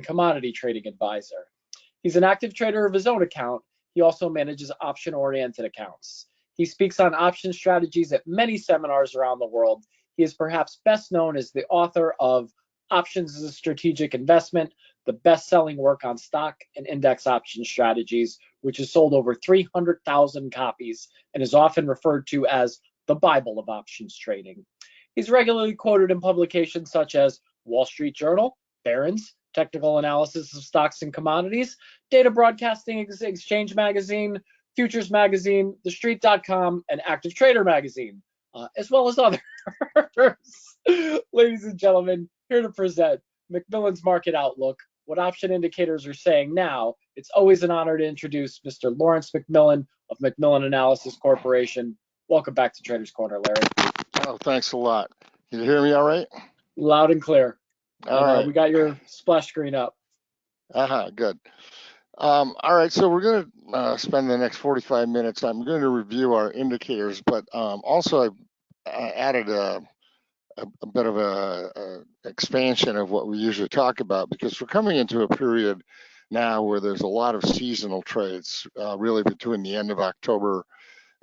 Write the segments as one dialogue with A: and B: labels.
A: commodity trading advisor. He's an active trader of his own account. He also manages option-oriented accounts. He speaks on option strategies at many seminars around the world. He is perhaps best known as the author of Options as a Strategic Investment, the best-selling work on stock and index option strategies, which has sold over 300,000 copies and is often referred to as the Bible of options trading. He's regularly quoted in publications such as Wall Street Journal, Barron's, Technical Analysis of Stocks and Commodities, Data Broadcasting Exchange Magazine, Futures Magazine, TheStreet.com, and Active Trader Magazine, as well as others. Ladies and gentlemen, here to present McMillan's Market Outlook, what option indicators are saying now. It's always an honor to introduce Mr. Lawrence McMillan of McMillan Analysis Corporation. Welcome back to Traders Corner, Larry.
B: Oh, thanks a lot. Can you hear me all right?
A: Loud and clear.
B: All right.
A: We got your splash screen up.
B: Good. All right, so we're going to spend the next 45 minutes. I'm going to review our indicators, but also I added a bit of a expansion of what we usually talk about, because we're coming into a period now where there's a lot of seasonal trades, really between the end of October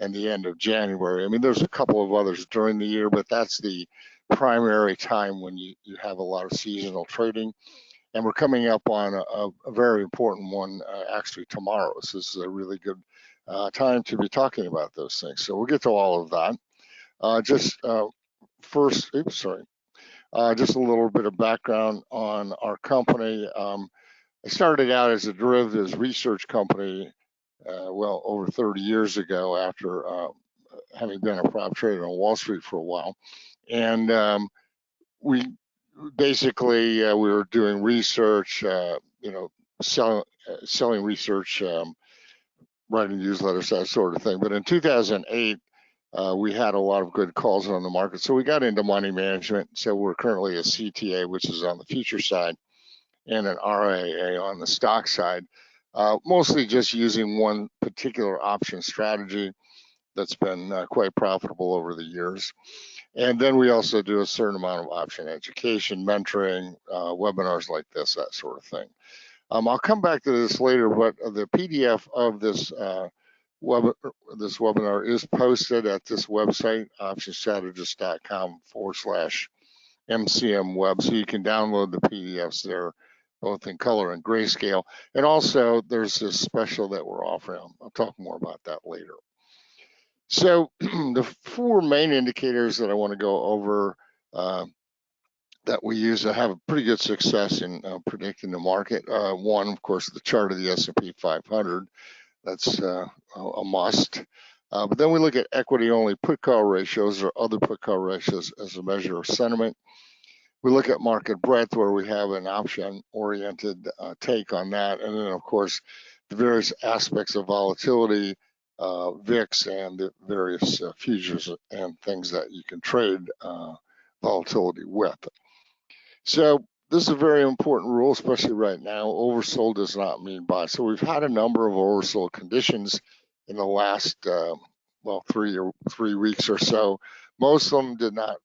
B: and the end of January. I mean, there's a couple of others during the year, but that's the primary time when you have a lot of seasonal trading. And we're coming up on a very important one actually tomorrow. So this is a really good time to be talking about those things. So we'll get to all of that. Just a little bit of background on our company. I started out as a derivatives research company well over 30 years ago, after having been a prop trader on Wall Street for a while. And we basically we were doing research, selling research, writing newsletters, that sort of thing. But in 2008, we had a lot of good calls on the market, so we got into money management. So we're currently a CTA, which is on the future side, and an RIA on the stock side, mostly just using one particular option strategy that's been quite profitable over the years. And then we also do a certain amount of option education, mentoring, webinars like this, that sort of thing. I'll come back to this later, but the PDF of this webinar is posted at this website, optionstrategist.com/MCM-web, so you can download the PDFs there, both in color and grayscale. And also there's this special that we're offering. I'll talk more about that later. So the four main indicators that I want to go over that we use to have a pretty good success in predicting the market. One, of course, the chart of the S&P 500. That's a must. But then we look at equity-only put-call ratios or other put-call ratios as a measure of sentiment. We look at market breadth, where we have an option-oriented take on that. And then, of course, the various aspects of volatility, VIX, and the various futures and things that you can trade volatility with. So this is a very important rule, especially right now. Oversold does not mean buy. So we've had a number of oversold conditions in the last, 3 weeks or so. Most of them did not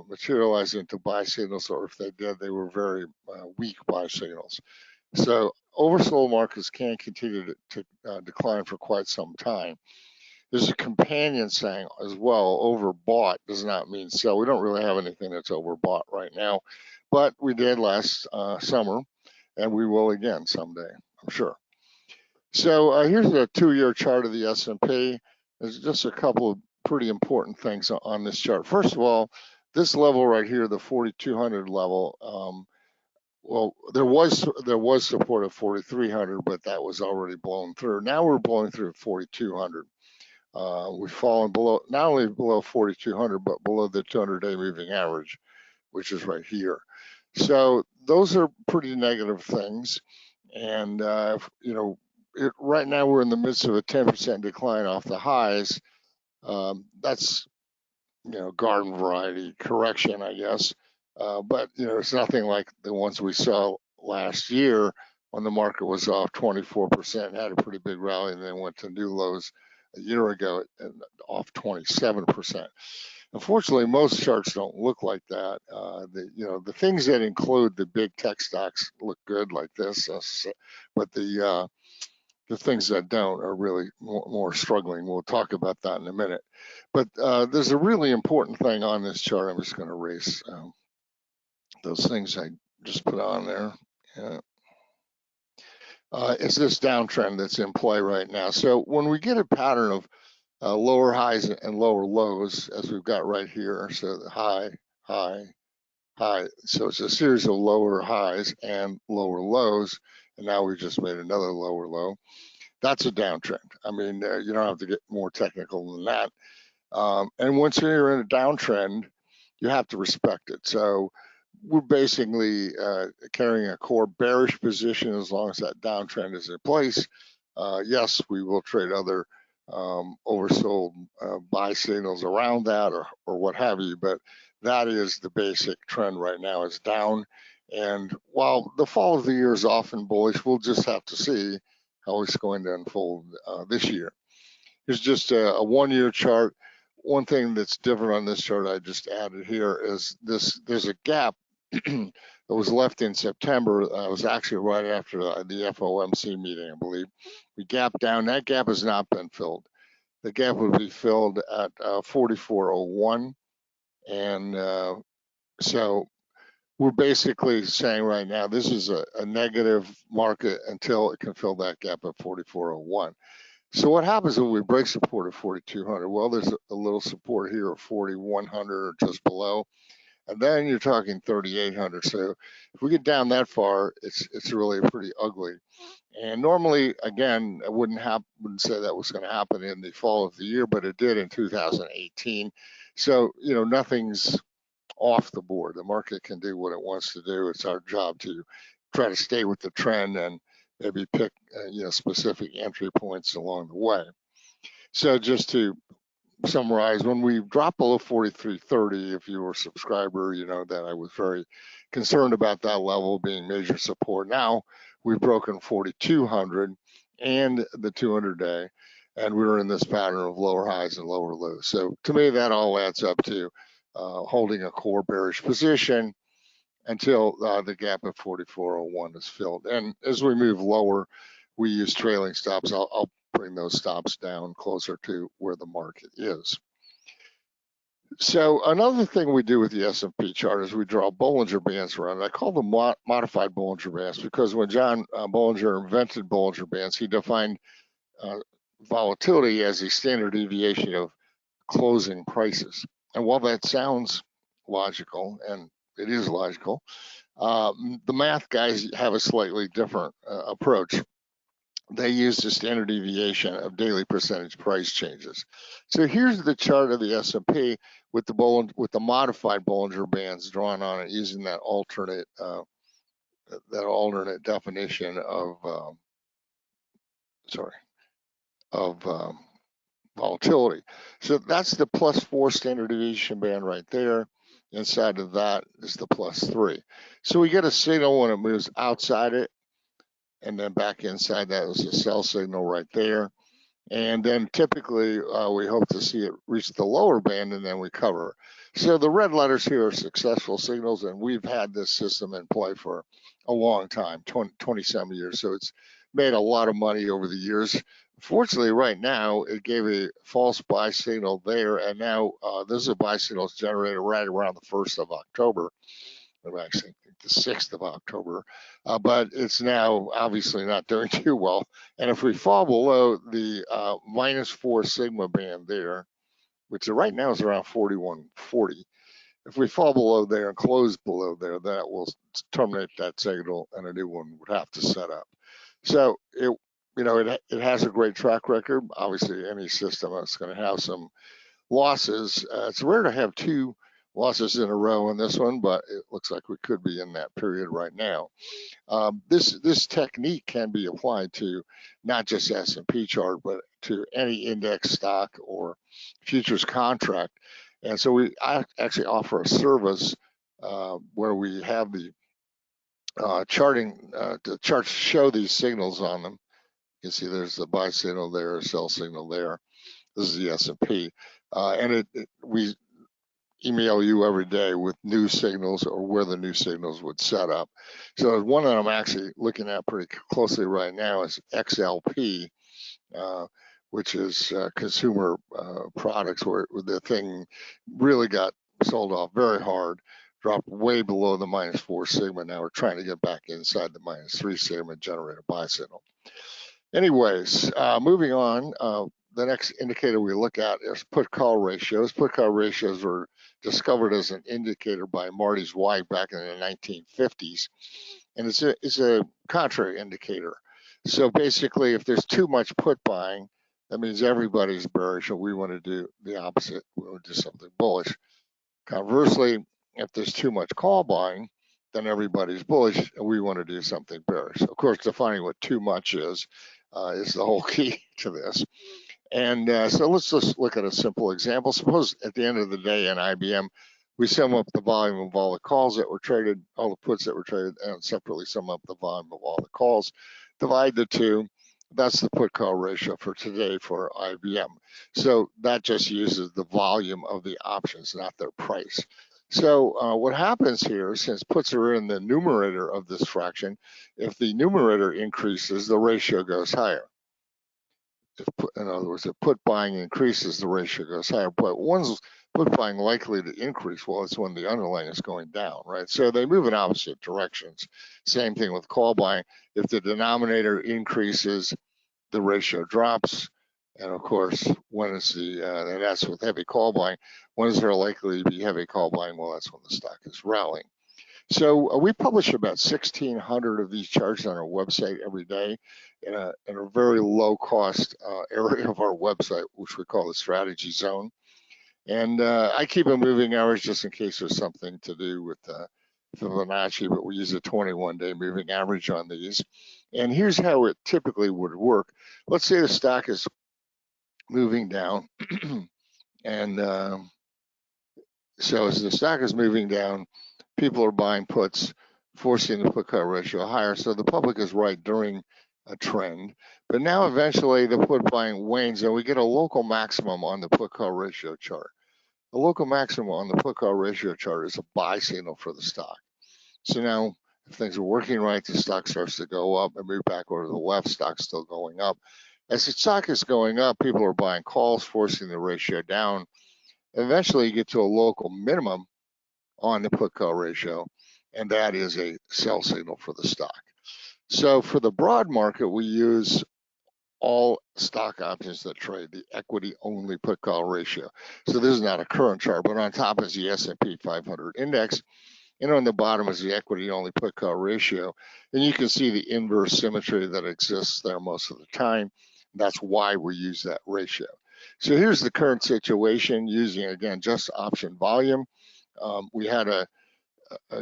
B: materialize into buy signals, or if they did, they were very weak buy signals. So oversold markets can continue to decline for quite some time. There's a companion saying as well, overbought does not mean sell. We don't really have anything that's overbought right now, but we did last summer, and we will again someday, I'm sure. So here's a 2-year chart of the S&P. There's just a couple of pretty important things on this chart. First of all, this level right here, the 4,200 level, well, there was support of 4,300, but that was already blown through. Now we're blowing through 4,200. We've fallen below, not only below 4,200, but below the 200-day moving average, which is right here. So those are pretty negative things. And, right now we're in the midst of a 10% decline off the highs. That's, garden variety correction, I guess. But, it's nothing like the ones we saw last year when the market was off 24%, had a pretty big rally, and then went to new lows a year ago and off 27%. Unfortunately, most charts don't look like that. The things that include the big tech stocks look good like this, but the things that don't are really more struggling. We'll talk about that in a minute. But there's a really important thing on this chart. I'm just going to erase those things I just put on there. Yeah. It's this downtrend that's in play right now. So when we get a pattern of lower highs and lower lows, as we've got right here, so the high, high, high. So it's a series of lower highs and lower lows, and now we just made another lower low. That's a downtrend. I mean, you don't have to get more technical than that. And once you're in a downtrend, you have to respect it. So we're basically carrying a core bearish position as long as that downtrend is in place. Yes, we will trade other oversold buy signals around that or what have you, but that is the basic trend right now, is down. And while the fall of the year is often bullish, we'll just have to see how it's going to unfold this year. Here's just a 1-year chart. One thing that's different on this chart I just added here is this. There's a gap that was left in September. It was actually right after the FOMC meeting, I believe. We gapped down. That gap has not been filled. The gap would be filled at 44.01, and so we're basically saying right now this is a negative market until it can fill that gap at 44.01. So what happens when we break support at 4,200? Well, there's a little support here at 4,100 or just below, and then you're talking 3,800. So if we get down that far, it's really pretty ugly. And normally, again, I wouldn't say that was going to happen in the fall of the year, but it did in 2018. So nothing's off the board. The market can do what it wants to do. It's our job to try to stay with the trend and maybe pick specific entry points along the way. So just to summarize, when we drop below 43.30, if you were a subscriber, you know that I was very concerned about that level being major support. Now we've broken 4,200 and the 200-day, and we're in this pattern of lower highs and lower lows. So to me, that all adds up to holding a core bearish position until the gap at 44.01 is filled. And as we move lower, we use trailing stops. I'll bring those stops down closer to where the market is. So another thing we do with the S&P chart is we draw Bollinger Bands around it. I call them modified Bollinger Bands because when John Bollinger invented Bollinger Bands, he defined volatility as the standard deviation of closing prices. And while that sounds logical, and it is logical, the math guys have a slightly different approach. They use the standard deviation of daily percentage price changes. So here's the chart of the S&P with the modified Bollinger Bands drawn on it using that alternate definition of volatility. So that's the +4 standard deviation band right there. Inside of that is the +3. So we get a signal when it moves outside it, and then back inside that is a sell signal right there. And then typically we hope to see it reach the lower band and then we cover. So the red letters here are successful signals, and we've had this system in play for a long time, 20-some years. So it's made a lot of money over the years. Fortunately, right now, it gave a false buy signal there, and now this is a buy signal that's generated right around the 1st of October. I'm actually the 6th of October, but it's now obviously not doing too well. And if we fall below the -4 sigma band there, which right now is around 41.40, if we fall below there and close below there, that will terminate that signal and a new one would have to set up. So it has a great track record. Obviously, any system is going to have some losses. It's rare to have 2 losses in a row in this one, but it looks like we could be in that period right now. This technique can be applied to not just S&P chart, but to any index stock or futures contract. And so I actually offer a service where we have the charting, the charts show these signals on them. You can see there's a buy signal there, a sell signal there. This is the S&P, and we email you every day with new signals or where the new signals would set up. So one that I'm actually looking at pretty closely right now is XLP, which is consumer products, where the thing really got sold off very hard, dropped way below the -4 sigma. Now we're trying to get back inside the -3 sigma, generate a buy signal. Anyways, moving on, the next indicator we look at is put-call ratios. Put-call ratios were discovered as an indicator by Marty Zweig back in the 1950s, and it's a contrary indicator. So basically, if there's too much put buying, that means everybody's bearish, and we want to do the opposite. We want to do something bullish. Conversely, if there's too much call buying, then everybody's bullish, and we want to do something bearish. Of course, defining what too much is the whole key to this. And so let's just look at a simple example. Suppose at the end of the day in IBM, we sum up the volume of all the calls that were traded, all the puts that were traded, and separately sum up the volume of all the calls, divide the two. That's the put-call ratio for today for IBM. So that just uses the volume of the options, not their price. So what happens here, since puts are in the numerator of this fraction, if the numerator increases, the ratio goes higher. In other words, if put buying increases, the ratio goes higher. But when's put buying likely to increase? Well, it's when the underlying is going down, right? So they move in opposite directions. Same thing with call buying. If the denominator increases, the ratio drops. And of course, when is and that's with heavy call buying. When is there likely to be heavy call buying? Well, that's when the stock is rallying. So we publish about 1,600 of these charts on our website every day in a very low cost area of our website, which we call the strategy zone. And I keep a moving average just in case there's something to do with Fibonacci, but we use a 21-day moving average on these. And here's how it typically would work. Let's say the stock is moving down. And so as the stock is moving down, people are buying puts, forcing the put-call ratio higher. So the public is right during a trend. But now eventually the put buying wanes and we get a local maximum on the put-call ratio chart. The local maximum on the put-call ratio chart is a buy signal for the stock. So now if things are working right, the stock starts to go up and move back over to the left, stock's still going up. As the stock is going up, people are buying calls, forcing the ratio down. Eventually you get to a local minimum on the put-call ratio, and that is a sell signal for the stock. So for the broad market, we use all stock options that trade the equity-only put-call ratio. So this is not a current chart, but on top is the S&P 500 index, and on the bottom is the equity-only put-call ratio. And you can see the inverse symmetry that exists there most of the time. That's why we use that ratio. So here's the current situation using, again, just option volume. We had a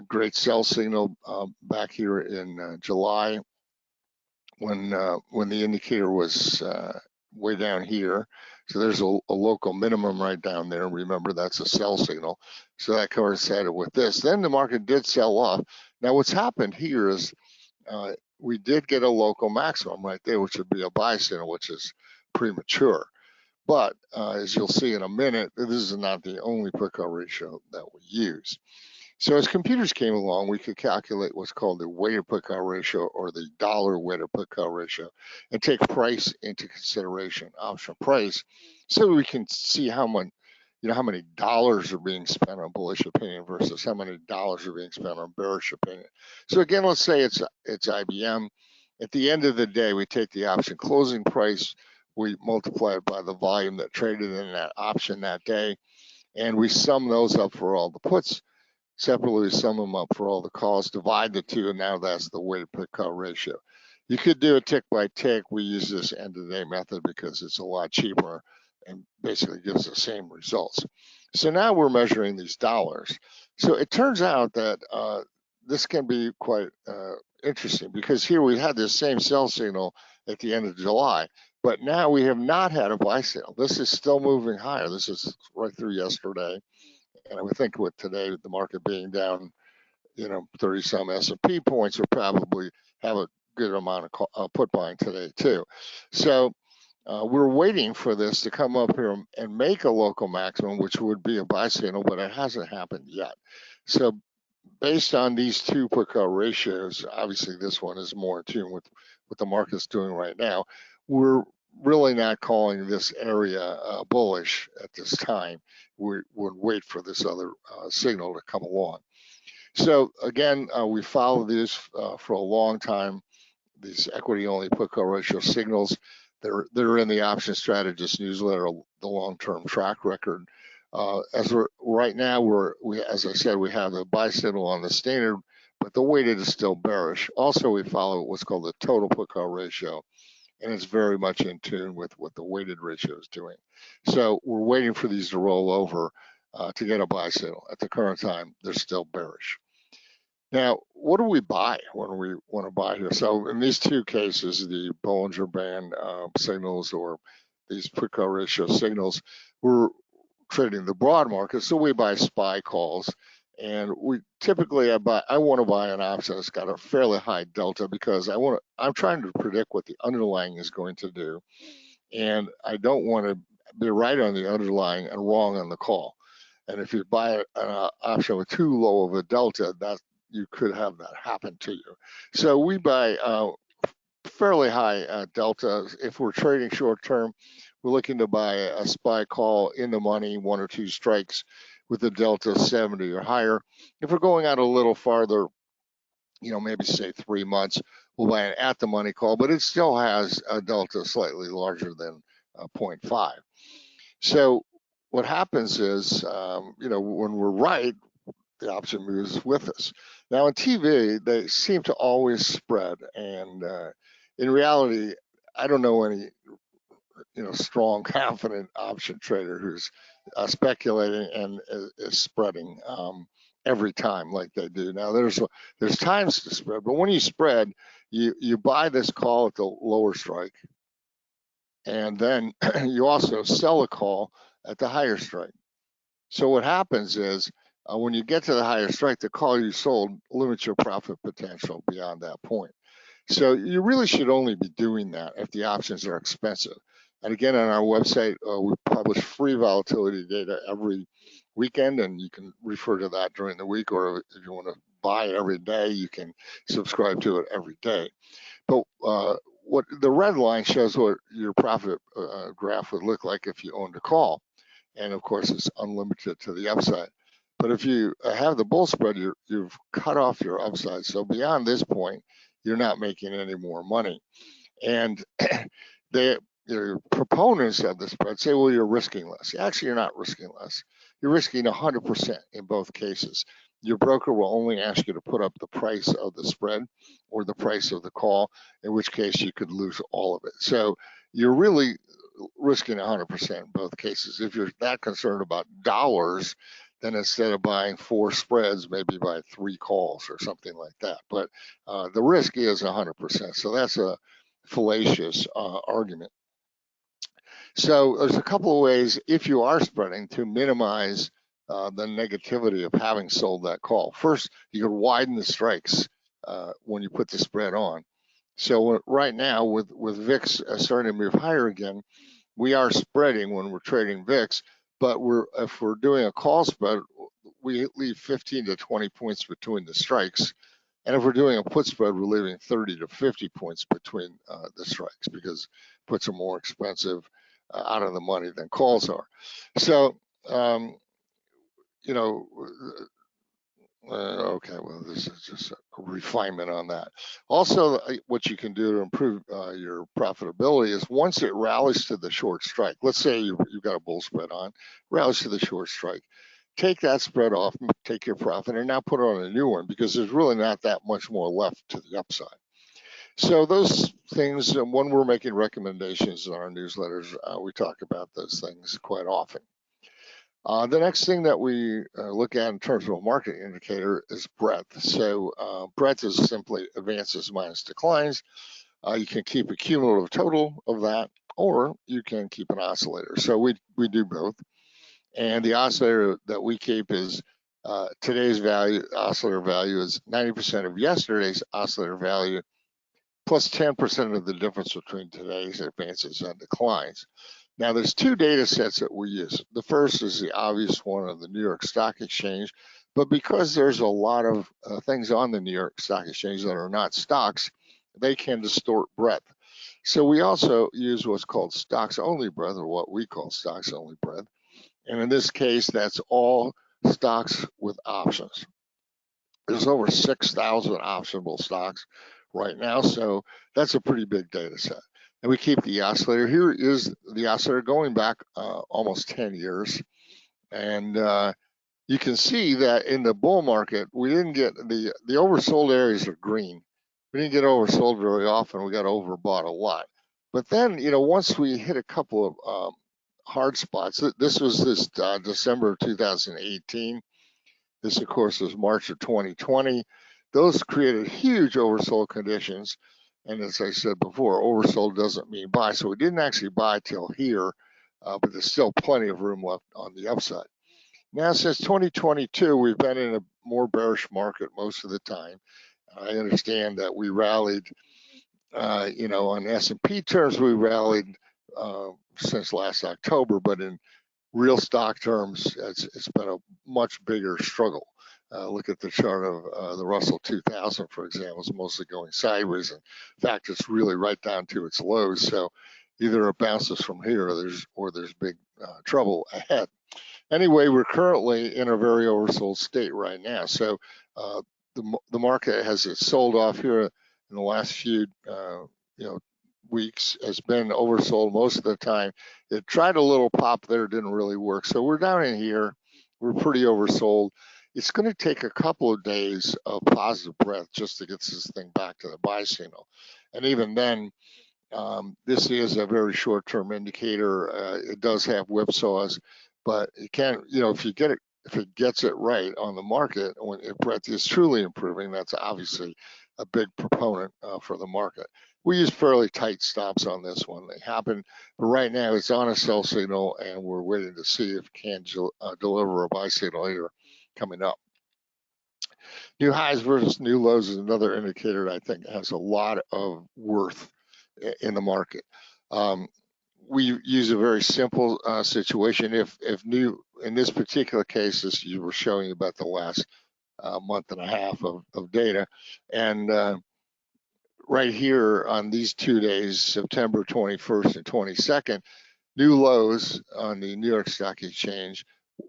B: great sell signal back here in July when the indicator was way down here. So there's a local minimum right down there. Remember, that's a sell signal. So that coincided with this. Then the market did sell off. Now what's happened here is we did get a local maximum right there, which would be a buy signal, which is premature. But as you'll see in a minute, this is not the only put-call ratio that we use. So as computers came along, we could calculate what's called the weighted put-call ratio or the dollar weighted put-call ratio and take price into consideration, option price, so we can see how much, how many dollars are being spent on bullish opinion versus how many dollars are being spent on bearish opinion. So again, let's say it's IBM. At the end of the day, we take the option closing price, we multiply it by the volume that traded in that option that day, and we sum those up for all the puts. Separately, we sum them up for all the calls, divide the two, and now that's the weighted put-call ratio. You could do it tick by tick. We use this end-of-the-day method because it's a lot cheaper and basically gives the same results. So now we're measuring these dollars. So it turns out that this can be quite interesting because here we had this same sell signal at the end of July, but now we have not had a buy signal. This is still moving higher. This is right through yesterday. And I would think with today, the market being down, 30 some S&P points, will probably have a good amount of put buying today too. So we're waiting for this to come up here and make a local maximum, which would be a buy signal, but it hasn't happened yet. So based on these two put-call ratios, obviously this one is more in tune with what the market's doing right now. We're really not calling this area bullish at this time. We would wait for this other signal to come along. So again, we followed these for a long time. These equity-only put-call ratio signals, they're in the Option Strategist newsletter, the long-term track record. As we're right now, as I said, we have the buy signal on the standard, but the weighted is still bearish. Also, we follow what's called the total put-call ratio, and it's very much in tune with what the weighted ratio is doing. So we're waiting for these to roll over to get a buy signal. At the current time, they're still bearish. Now, what do we buy when we want to buy here? So in these two cases, the Bollinger Band signals or these put-call ratio signals, we're trading the broad market, so we buy SPY calls. And we typically, I want to buy an option that's got a fairly high delta because I'm trying to predict what the underlying is going to do. And I don't want to be right on the underlying and wrong on the call. And if you buy an option with too low of a delta, you could have that happen to you. So we buy fairly high delta. If we're trading short term, we're looking to buy a SPY call in the money, 1 or 2 strikes with a delta 70 or higher. If we're going out a little farther, maybe say 3 months, we'll buy an at the money call, but it still has a delta slightly larger than 0.5. So what happens is, when we're right, the option moves with us. Now on TV, they seem to always spread, and in reality, I don't know any strong, confident option trader who's speculating and is spreading every time like they do. Now there's times to spread, but when you spread, you buy this call at the lower strike, and then you also sell a call at the higher strike. So what happens is when you get to the higher strike, the call you sold limits your profit potential beyond that point. So you really should only be doing that if the options are expensive. And again, on our website, we publish free volatility data every weekend, and you can refer to that during the week, or if you want to buy it every day, you can subscribe to it every day. But what the red line shows what your profit graph would look like if you owned a call. And of course, it's unlimited to the upside. But if you have the bull spread, you've cut off your upside. So beyond this point, you're not making any more money. And the proponents of the spread say, well, you're risking less. Actually, you're not risking less. You're risking 100% in both cases. Your broker will only ask you to put up the price of the spread or the price of the call, in which case you could lose all of it. So you're really risking 100% in both cases. If you're that concerned about dollars, then instead of buying 4 spreads, maybe buy 3 calls or something like that. But the risk is 100%. So that's a fallacious argument. So there's a couple of ways, if you are spreading, to minimize the negativity of having sold that call. First, you could widen the strikes when you put the spread on. So right now, with VIX starting to move higher again, we are spreading when we're trading VIX, but if we're doing a call spread, we leave 15 to 20 points between the strikes. And if we're doing a put spread, we're leaving 30 to 50 points between the strikes because puts are more expensive out of the money than calls are. So, okay, well, this is just a refinement on that. Also, what you can do to improve your profitability is once it rallies to the short strike, let's say you've got a bull spread on, rallies to the short strike, take that spread off, take your profit, and now put on a new one because there's really not that much more left to the upside. So those things, when we're making recommendations in our newsletters, we talk about those things quite often. The next thing that we look at in terms of a market indicator is breadth. So breadth is simply advances minus declines. You can keep a cumulative total of that, or you can keep an oscillator. So we do both. And the oscillator that we keep is today's value, oscillator value is 90% of yesterday's oscillator value plus 10% of the difference between today's advances and declines. Now, there's two data sets that we use. The first is the obvious one of the New York Stock Exchange, but because there's a lot of things on the New York Stock Exchange that are not stocks, they can distort breadth. So we also use what's called stocks only breadth, or what we call stocks only breadth. And in this case, that's all stocks with options. There's over 6,000 optionable stocks right now, so that's a pretty big data set. And we keep the oscillator. Here is the oscillator going back almost 10 years. And you can see that in the bull market, we didn't get the oversold areas are green. We didn't get oversold very often. We got overbought a lot. But then, once we hit a couple of hard spots, this was December of 2018. This, of course, was March of 2020. Those created huge oversold conditions. And as I said before, oversold doesn't mean buy. So we didn't actually buy till here, but there's still plenty of room left on the upside. Now, since 2022, we've been in a more bearish market most of the time. I understand that we rallied, on S&P terms, we rallied since last October, but in real stock terms, it's been a much bigger struggle. Look at the chart of the Russell 2000, for example, is mostly going sideways. In fact, it's really right down to its lows. So either it bounces from here or there's big trouble ahead. Anyway, we're currently in a very oversold state right now. So the market has sold off here in the last few weeks, has been oversold most of the time. It tried a little pop there, didn't really work. So we're down in here. We're pretty oversold. It's going to take a couple of days of positive breadth just to get this thing back to the buy signal. And even then, this is a very short-term indicator. It does have whipsaws, but it can, if it gets it right on the market, if breadth is truly improving, that's obviously a big proponent for the market. We use fairly tight stops on this one. They happen, but right now it's on a sell signal, and we're waiting to see if it can deliver a buy signal later coming up. New highs versus new lows is another indicator that I think has a lot of worth in the market. We use a very simple situation. If new, in this particular case, as you were showing about the last month and a half of data, and right here on these 2 days, September 21st and 22nd, new lows on the New York Stock Exchange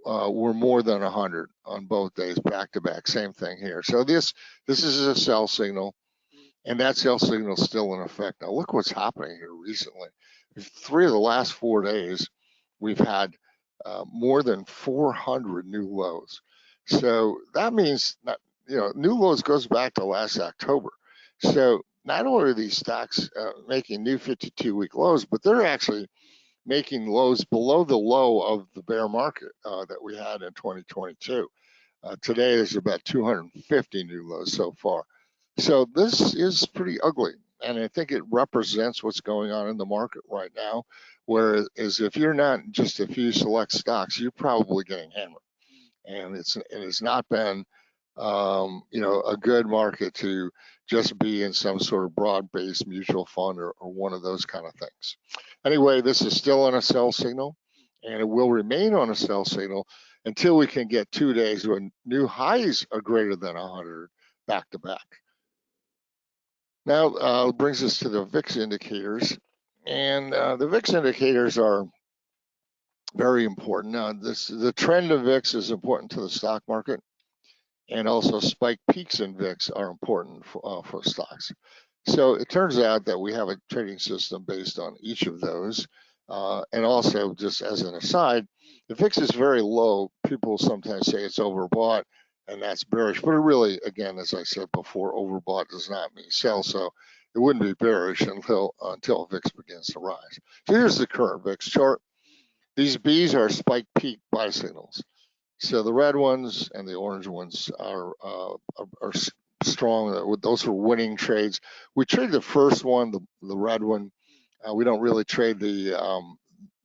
B: were more than 100 on both days, back to back. Same thing here. So this is a sell signal, and that sell signal is still in effect. Now look what's happening here recently. 3 of the last 4 days, we've had more than 400 new lows. So that means that, new lows goes back to last October. So not only are these stocks making new 52-week lows, but they're actually making lows below the low of the bear market that we had in 2022. Today there's about 250 new lows so far. So this is pretty ugly, and I think it represents what's going on in the market right now, whereas if you're not just a few select stocks, you're probably getting hammered. And it's not been a good market to just be in some sort of broad-based mutual fund or one of those kind of things. Anyway, this is still on a sell signal, and it will remain on a sell signal until we can get 2 days when new highs are greater than 100 back to back. Now brings us to the VIX indicators, and the VIX indicators are very important. Now, the trend of VIX is important to the stock market, and also spike peaks in VIX are important for stocks. So it turns out that we have a trading system based on each of those. And also, just as an aside, the VIX is very low. People sometimes say it's overbought, and that's bearish. But it really, again, as I said before, overbought does not mean sell. So it wouldn't be bearish until VIX begins to rise. So here's the current VIX chart. These Bs are spike peak buy signals. So the red ones and the orange ones are strong. Those are winning trades. We trade the first one, the red one. We don't really trade the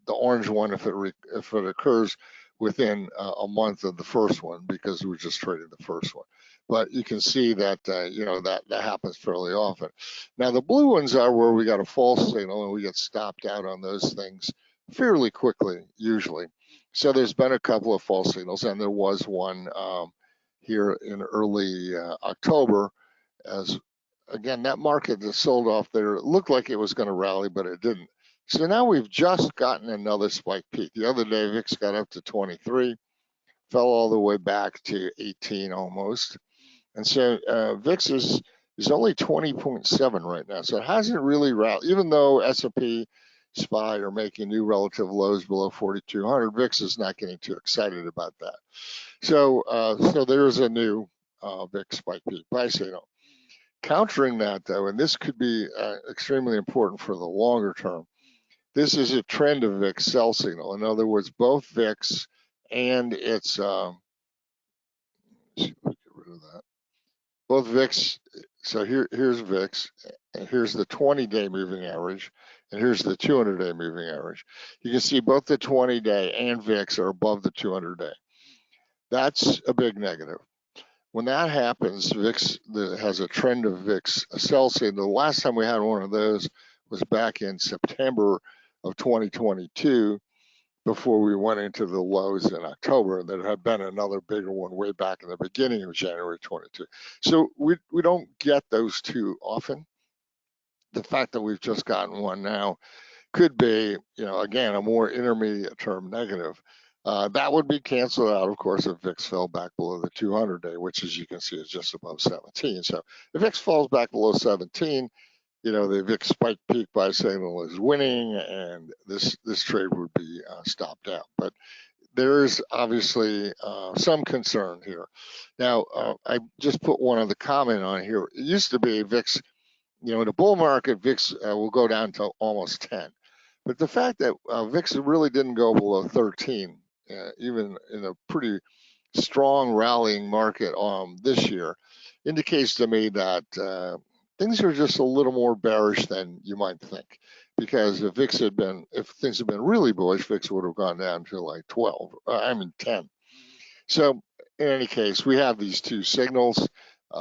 B: orange one if it occurs within a month of the first one because we just traded the first one. But you can see that that happens fairly often. Now the blue ones are where we got a false signal and we get stopped out on those things fairly quickly usually. So there's been a couple of false signals, and there was one here in early October. As again, that market that sold off there, it looked like it was going to rally, but it didn't. So now we've just gotten another spike peak. The other day, VIX got up to 23, fell all the way back to 18 almost. And so VIX is only 20.7 right now. So it hasn't really rallied, even though S&P, SPY are making new relative lows below 4,200. VIX is not getting too excited about that. So there's a new VIX spike peak buy signal. Countering that, though, and this could be extremely important for the longer term, this is a trend of VIX sell signal. In other words, both VIX and its, let's see if we get rid of that. Both VIX, so here's VIX, and here's the 20-day moving average, and here's the 200-day moving average. You can see both the 20-day and VIX are above the 200-day. That's a big negative. When that happens, VIX has a trend of VIX sell signal. The last time we had one of those was back in September of 2022, before we went into the lows in October. There had been another bigger one way back in the beginning of January 22. So we don't get those too often. The fact that we've just gotten one now could be, again, a more intermediate term negative. That would be canceled out, of course, if VIX fell back below the 200-day, which, as you can see, is just above 17. So if VIX falls back below 17, the VIX spike peak buy signal is winning, and this trade would be stopped out. But there is obviously some concern here. Now, I just put one other comment on here. It used to be VIX, in a bull market, VIX will go down to almost 10. But the fact that VIX really didn't go below 13, even in a pretty strong rallying market this year, indicates to me that things are just a little more bearish than you might think. Because if things had been really bullish, VIX would have gone down to like 10. So in any case, we have these two signals.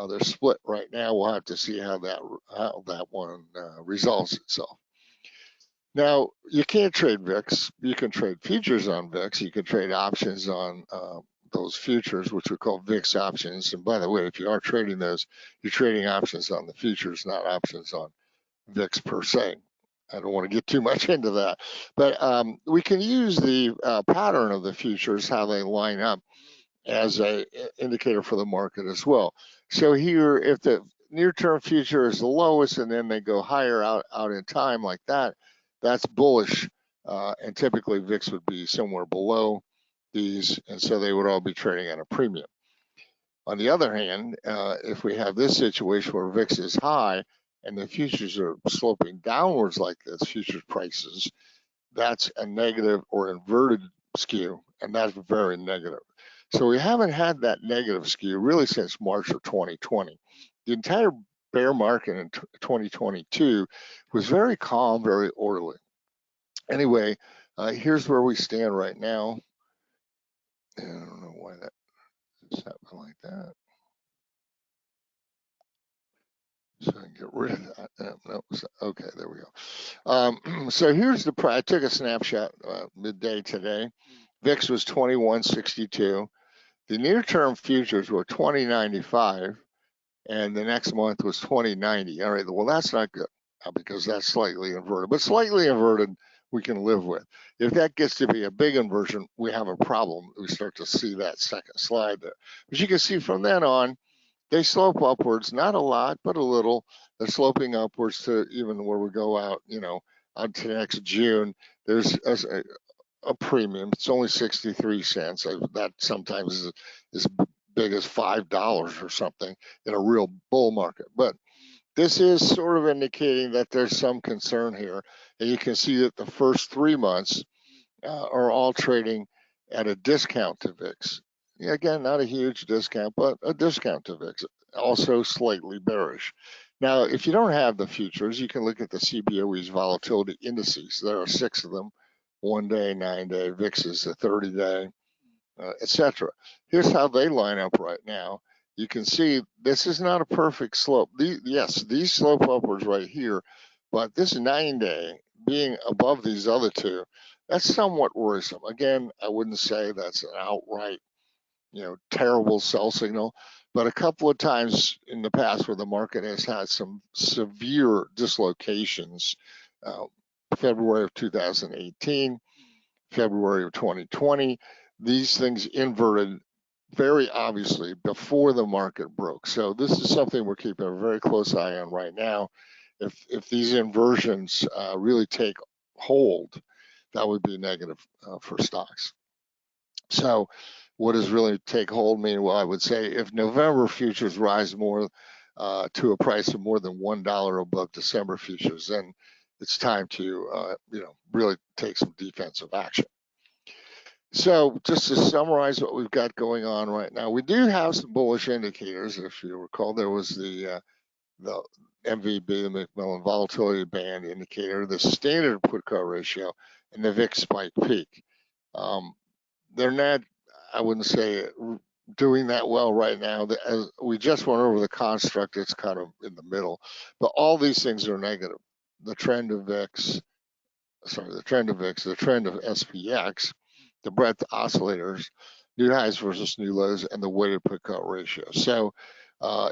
B: They're split right now. We'll have to see how that one resolves itself. Now, you can't trade VIX. You can trade futures on VIX. You can trade options on those futures, which we call VIX options. And by the way, if you are trading those, you're trading options on the futures, not options on VIX per se. I don't want to get too much into that. But we can use the pattern of the futures, how they line up, as an indicator for the market as well. So here, if the near-term future is the lowest and then they go higher out in time like that, that's bullish, and typically VIX would be somewhere below these, and so they would all be trading at a premium. On the other hand, if we have this situation where VIX is high and the futures are sloping downwards like this, futures prices, that's a negative or inverted skew, and that's very negative. So we haven't had that negative skew really since March of 2020. The entire bear market in 2022 was very calm, very orderly. Anyway, here's where we stand right now. And I don't know why that is happening like that. So I can get rid of that. No, okay, there we go. So here's I took a snapshot midday today. VIX was 2162. The near-term futures were 2095, and the next month was 2090. All right, well, that's not good because that's slightly inverted, but slightly inverted we can live with. If that gets to be a big inversion, we have a problem. We start to see that second slide there. But you can see from then on, they slope upwards, not a lot, but a little. They're sloping upwards to even where we go out, out to next June. There's a premium. It's only 63 cents. That sometimes is as big as $5 or something in a real bull market. But this is sort of indicating that there's some concern here. And you can see that the first 3 months are all trading at a discount to VIX. Again, not a huge discount, but a discount to VIX, also slightly bearish. Now, if you don't have the futures, you can look at the CBOE's volatility indices. There are 6 of them, 1 day, 9 day, VIX is the 30 day. etc. Here's how they line up right now. You can see this is not a perfect slope. Yes, these slope upwards right here, but this 9-day being above these other two, that's somewhat worrisome. Again, I wouldn't say that's an outright, terrible sell signal, but a couple of times in the past where the market has had some severe dislocations, February of 2018, February of 2020, these things inverted very obviously before the market broke. So this is something we're keeping a very close eye on right now. If these inversions really take hold, that would be negative for stocks. So what does really take hold mean? Well, I would say if November futures rise more to a price of more than $1 above December futures, then it's time to really take some defensive action. So just to summarize what we've got going on right now, we do have some bullish indicators. If you recall, there was the MVB, the McMillan Volatility Band indicator, the standard put-call ratio, and the VIX spike peak. They're not, I wouldn't say, doing that well right now. As we just went over the construct, it's kind of in the middle, but all these things are negative. The trend of VIX, the trend of SPX, the breadth oscillators, new highs versus new lows, and the weighted put-call ratio. So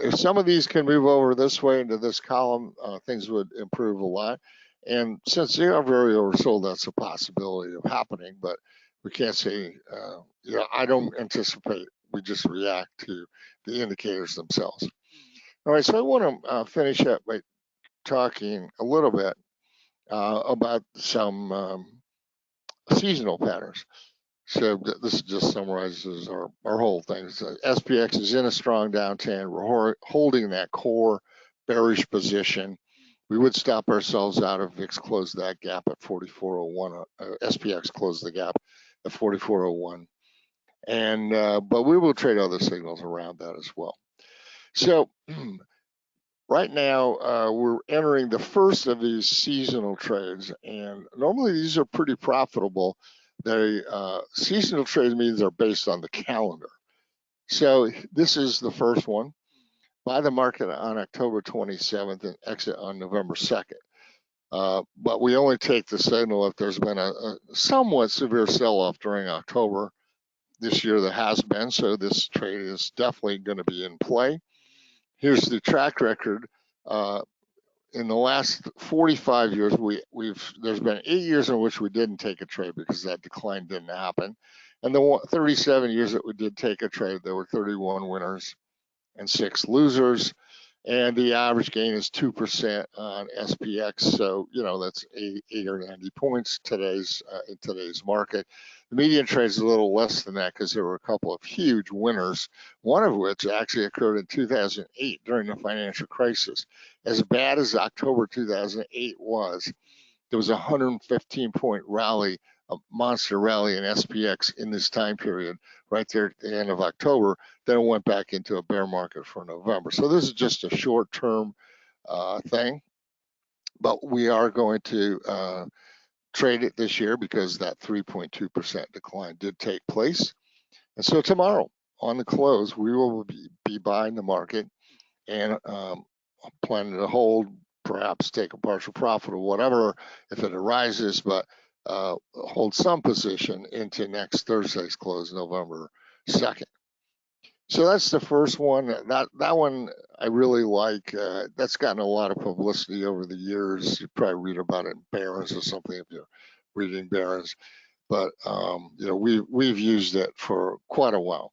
B: if some of these can move over this way into this column, things would improve a lot. And since they are very oversold, that's a possibility of happening, but we can't say, I don't anticipate. We just react to the indicators themselves. All right, so I want to finish up by talking a little bit about some seasonal patterns. So this just summarizes our whole thing. So SPX is in a strong downtrend. We're holding that core bearish position. We would stop ourselves out if VIX closed that gap at 4401. SPX closed the gap at 4401. And but we will trade other signals around that as well. So right now, we're entering the first of these seasonal trades, and normally these are pretty profitable. Seasonal trades means they're based on the calendar. So this is the first one. Buy the market on October 27th and exit on November 2nd. But we only take the signal if there's been a somewhat severe sell-off during October. This year there has been, so this trade is definitely going to be in play. Here's the track record. In the last 45 years, there's been 8 years in which we didn't take a trade because that decline didn't happen. And the 37 years that we did take a trade, there were 31 winners and 6 losers. And the average gain is 2% on SPX. So, that's 80 or 90 points in today's market. The median trade is a little less than that because there were a couple of huge winners, one of which actually occurred in 2008 during the financial crisis. As bad as October 2008 was, there was a 115-point rally, a monster rally in SPX in this time period, right there at the end of October. Then it went back into a bear market for November. So this is just a short-term thing, but we are going to trade it this year because that 3.2% decline did take place. And so tomorrow on the close, we will be buying the market and planning to hold, perhaps take a partial profit or whatever if it arises, but hold some position into next Thursday's close, November 2nd. So that's the first one. That one I really like. That's gotten a lot of publicity over the years. You probably read about it in Barron's or something if you're reading Barron's. But we've used it for quite a while.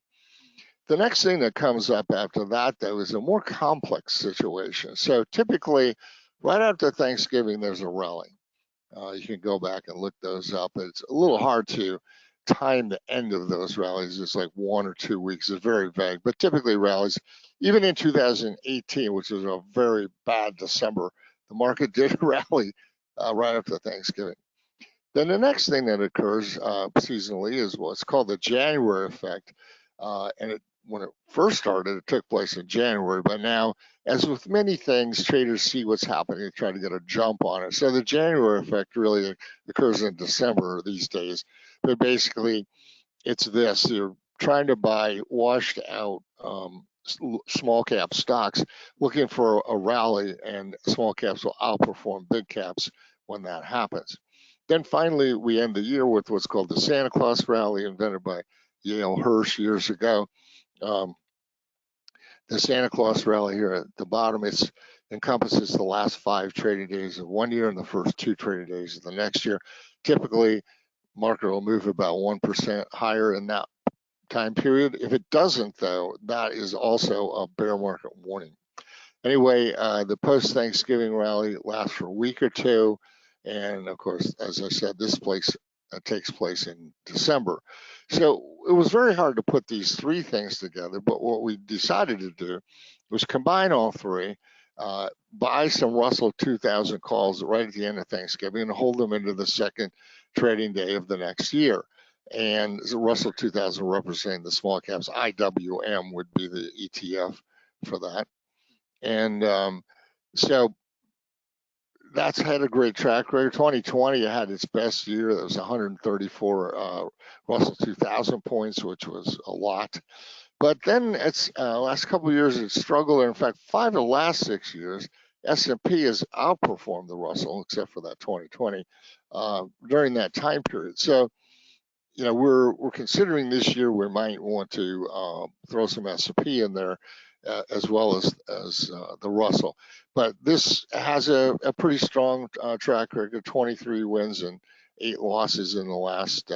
B: The next thing that comes up after that, though, is a more complex situation. So typically, right after Thanksgiving, there's a rally. You can go back and look those up. It's a little hard to time the end of those rallies. It's like 1 or 2 weeks. It's very vague, but typically rallies, even in 2018, which was a very bad December, the market did rally right after Thanksgiving. Then the next thing that occurs seasonally is what's called the January effect. And when it first started, it took place in January, but now, as with many things, traders see what's happening and try to get a jump on it. So the January effect really occurs in December these days. But basically, it's this. You're trying to buy washed out small cap stocks, looking for a rally, and small caps will outperform big caps when that happens. Then finally, we end the year with what's called the Santa Claus rally, invented by Yale Hirsch years ago. The Santa Claus rally here at the bottom, it encompasses the last 5 trading days of one year and the first 2 trading days of the next year. Typically, market will move about 1% higher in that time period. If it doesn't, though, that is also a bear market warning. Anyway, the post-Thanksgiving rally lasts for a week or two. And of course, as I said, this takes place in December. So it was very hard to put these 3 things together, but what we decided to do was combine all 3, buy some Russell 2000 calls right at the end of Thanksgiving and hold them into the second trading day of the next year. And the Russell 2000 representing the small caps, IWM would be the ETF for that. And so that's had a great track record. 2020 had its best year. That was 134 Russell 2000 points, which was a lot. But then it's last couple of years it struggled. In fact, 5 of the last 6 years, S&P has outperformed the Russell, except for that 2020 during that time period. So, you know, we're considering this year we might want to throw some S&P in there as well as the Russell. But this has a pretty strong track record: 23 wins and 8 losses in the last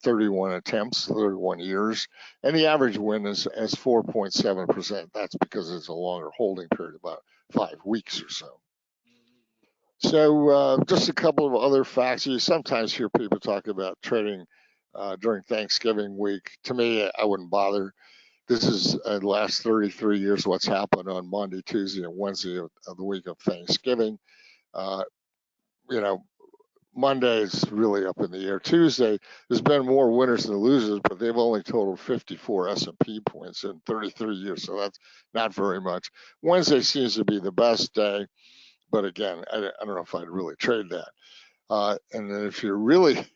B: 31 attempts, 31 years, and the average win is 4.7%. That's because it's a longer holding period, about 5 weeks or so. So just a couple of other facts. You sometimes hear people talk about trading during Thanksgiving week. To me, I wouldn't bother. This is the last 33 years what's happened on Monday, Tuesday, and Wednesday of the week of Thanksgiving. You know, Monday is really up in the air. Tuesday, there's been more winners than losers, but they've only totaled 54 S&P points in 33 years, so that's not very much. Wednesday seems to be the best day, but again, I don't know if I'd really trade that. And then if you really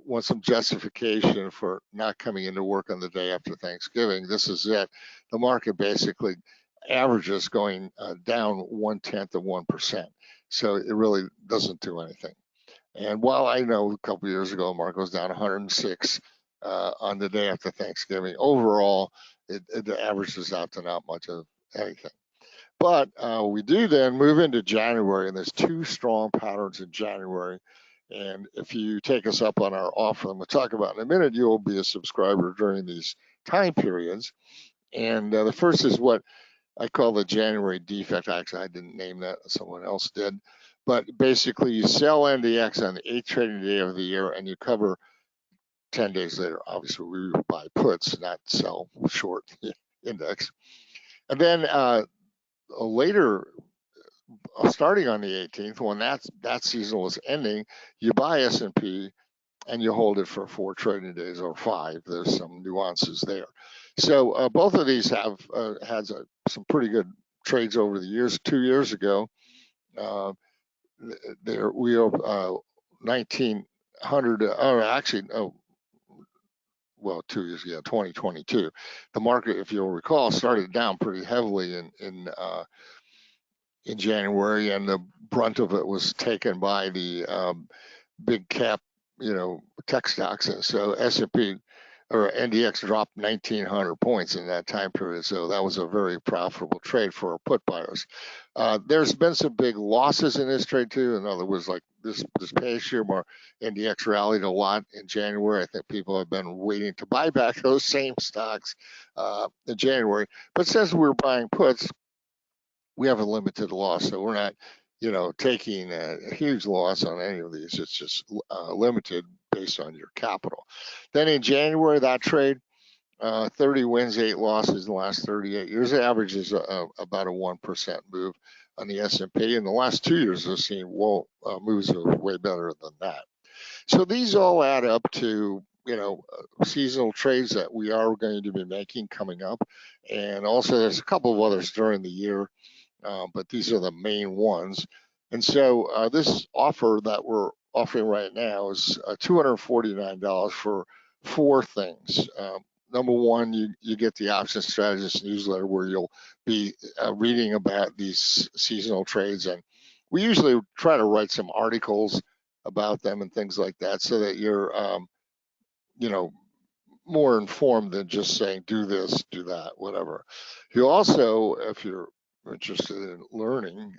B: want some justification for not coming into work on the day after Thanksgiving, this is it. The market basically averages going down 0.1%. So it really doesn't do anything. And while I know a couple of years ago, the market was down 106 on the day after Thanksgiving, overall, it averages out to not much of anything. But we do then move into January, and there's 2 strong patterns in January. And if you take us up on our offer, and we'll talk about in a minute, you'll be a subscriber during these time periods. And the first is what I call the January defect. Actually, I didn't name that, someone else did. But basically, you sell NDX on the 8th trading day of the year, and you cover 10 days later. Obviously, we buy puts, not sell short index. And then later, starting on the 18th, when that season was ending, you buy S&P and you hold it for 4 trading days or 5. There's some nuances there. So both of these have had some pretty good trades over the years. 2 years ago, we are 1900. Well, 2 years ago, 2022. The market, if you'll recall, started down pretty heavily in January, and the brunt of it was taken by the big cap, tech stocks. And so S&P or NDX dropped 1,900 points in that time period. So that was a very profitable trade for our put buyers. There's been some big losses in this trade too. In other words, like this past year, more NDX rallied a lot in January. I think people have been waiting to buy back those same stocks in January. But since we're buying puts, we have a limited loss. So we're not, taking a huge loss on any of these. It's just limited based on your capital. Then in January, that trade, 30 wins, 8 losses in the last 38 years. The average is about a 1% move on the S&P. In the last 2 years, I've seen moves are way better than that. So these all add up to, seasonal trades that we are going to be making coming up. And also there's a couple of others during the year, but these are the main ones. And so this offer that we're offering right now is $249 for four things. Number one, you get the Option Strategist newsletter where you'll be reading about these seasonal trades, and we usually try to write some articles about them and things like that, so that you're, you know, more informed than just saying do this, do that, whatever. You also, if you're interested in learning,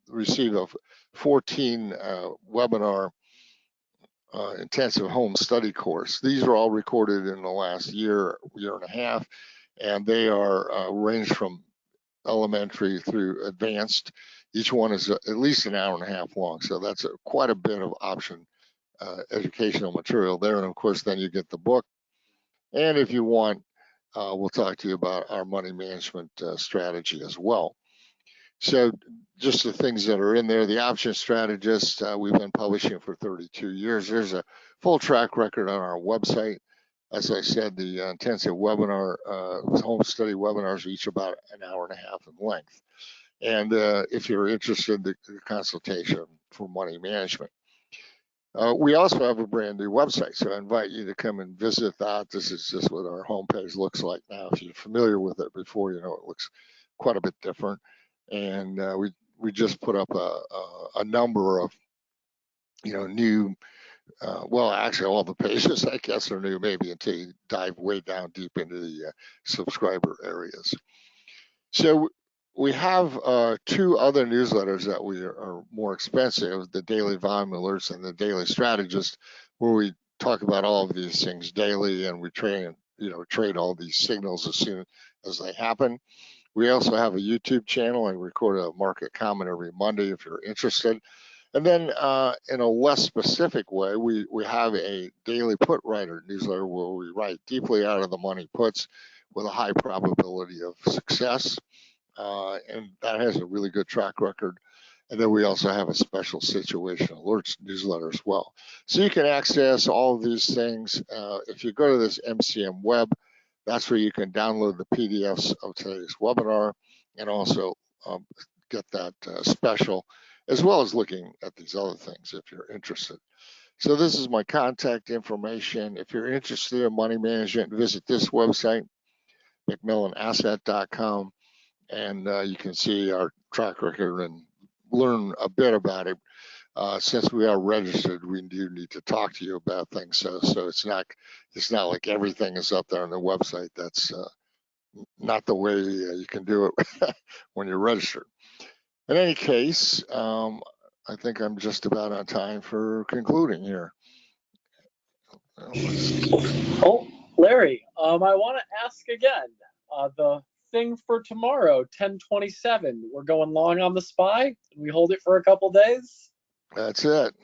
B: receive a 14 webinar intensive home study course. These are all recorded in the last year and a half, and they are ranged from elementary through advanced. Each one is at least an hour and a half long, so that's quite a bit of option educational material there. And of course, then you get the book. And if you want, we'll talk to you about our money management strategy as well. So just the things that are in there, the Option Strategist, we've been publishing for 32 years. There's a full track record on our website. As I said, the intensive webinar, home study webinars are each about an hour and a half in length. And if you're interested, the consultation for money management. We also have a brand new website, so I invite you to come and visit that. This is just what our homepage looks like now. If you're familiar with it before, you know it looks quite a bit different. And we just put up a number of new. Well, actually, all the pages I guess are new, maybe until you dive way down deep into the subscriber areas. So we have two other newsletters that we are more expensive, the Daily Volume Alerts and the Daily Strategist, where we talk about all of these things daily, and we trade all these signals as soon as they happen. We also have a YouTube channel and record a market comment every Monday if you're interested. And then in a less specific way, we have a daily put writer newsletter where we write deeply out of the money puts with a high probability of success. And that has a really good track record. And then we also have a special situation alerts newsletter as well. So you can access all of these things. If you go to this MCM web, that's where you can download the PDFs of today's webinar and also get that special, as well as looking at these other things if you're interested. So this is my contact information. If you're interested in money management, visit this website, McMillanAsset.com, and you can see our track record and learn a bit about it. Since we are registered, we do need to talk to you about things. So it's not like everything is up there on the website. That's not the way you can do it when you're registered. In any case, I think I'm just about on time for concluding here.
A: Oh, Larry, I want to ask again. The thing for tomorrow, 10/27. We're going long on the SPY. We hold it for a couple days.
B: That's it.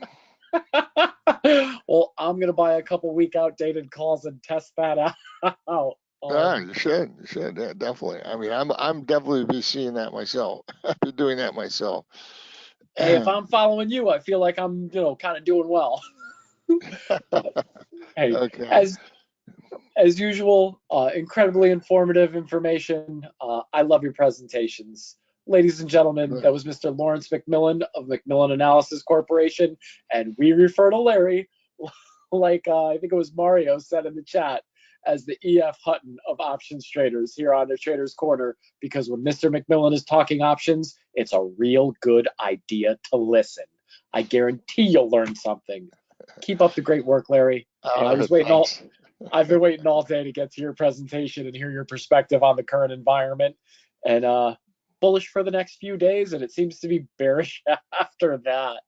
A: Well, I'm gonna buy a couple week outdated calls and test that out.
B: Yeah, you should. Yeah, definitely. I mean, I'm definitely be seeing that myself. I've been doing that myself.
A: Hey, if I'm following you, I feel like I'm, kind of doing well. But, hey,
B: okay.
A: as usual, incredibly informative information. I love your presentations. Ladies and gentlemen, that was Mr. Lawrence McMillan of McMillan Analysis Corporation, and we refer to Larry, like I think it was Mario said in the chat, as the E.F. Hutton of options traders here on the Traders Corner, because when Mr. McMillan is talking options, it's a real good idea to listen. I guarantee you'll learn something. Keep up the great work, Larry. I've been waiting all day to get to your presentation and hear your perspective on the current environment, and bullish for the next few days, and it seems to be bearish after that.